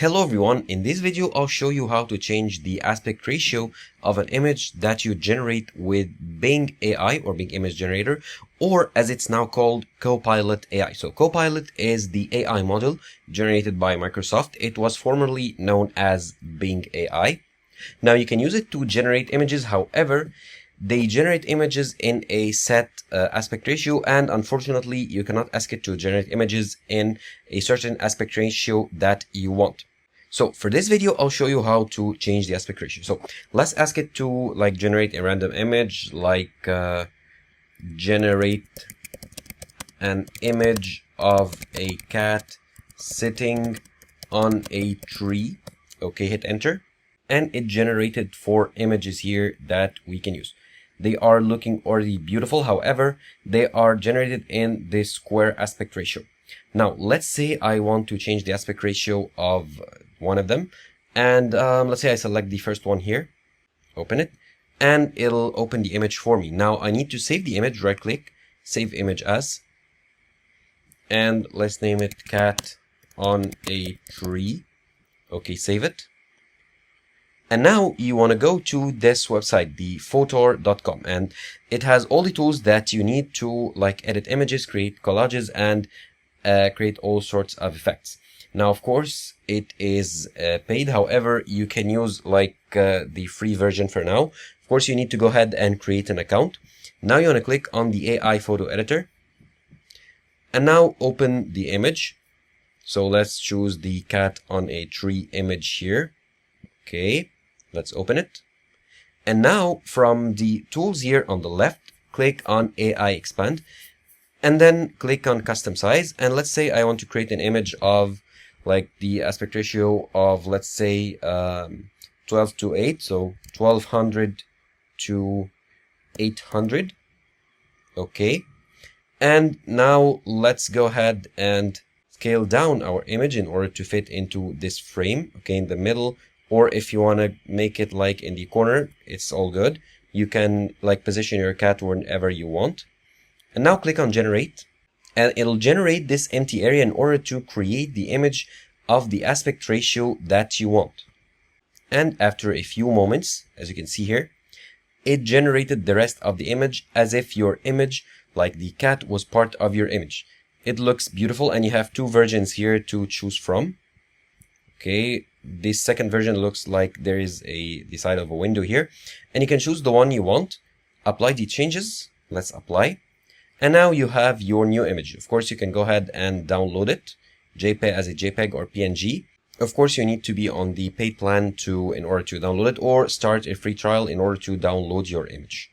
Hello everyone, in this video I'll show you how to change the aspect ratio of an image that you generate with Bing AI or Bing Image Generator, or as it's now called, Copilot AI. So Copilot is the AI model generated by Microsoft. It was formerly known as Bing AI. Now you can use it to generate images, however, they generate images in a set aspect ratio, and unfortunately you cannot ask it to generate images in a certain aspect ratio that you want. So for this video I'll show you how to change the aspect ratio. So let's ask it to generate a random image, generate an image of a cat sitting on a tree. Okay, hit enter, and it generated 4 images here that we can use. They are looking already beautiful, however, they are generated in this square aspect ratio. Now, let's say I want to change the aspect ratio of one of them, and let's say I select the first one here, open it, and it'll open the image for me. Now, I need to save the image, right click, save image as, and let's name it cat on a tree. Okay, save it. And now you want to go to this website, the photor.com, and it has all the tools that you need to edit images, create collages, and create all sorts of effects. Now, of course, it is paid. However, you can use the free version for now. Of course, you need to go ahead and create an account. Now you want to click on the AI photo editor, and now open the image. So let's choose the cat on a tree image here. Okay, let's open it. And now from the tools here on the left, click on AI expand, and then click on custom size. And let's say I want to create an image of the aspect ratio of, let's say, 12 to 8, so 1200 to 800. Okay, and now let's go ahead and scale down our image in order to fit into this frame, okay, in the middle. Or if you want to make it in the corner, it's all good. You can position your cat wherever you want. And now click on generate, and it'll generate this empty area in order to create the image of the aspect ratio that you want. And after a few moments, as you can see here, it generated the rest of the image as if your image, the cat, was part of your image. It looks beautiful, and you have 2 versions here to choose from. Okay, this second version looks like there is the side of a window here, and you can choose the one you want. Apply the changes. Let's apply. And now you have your new image. Of course, you can go ahead and download it, JPEG as a JPEG or PNG. Of course, you need to be on the paid plan in order to download it, or start a free trial in order to download your image.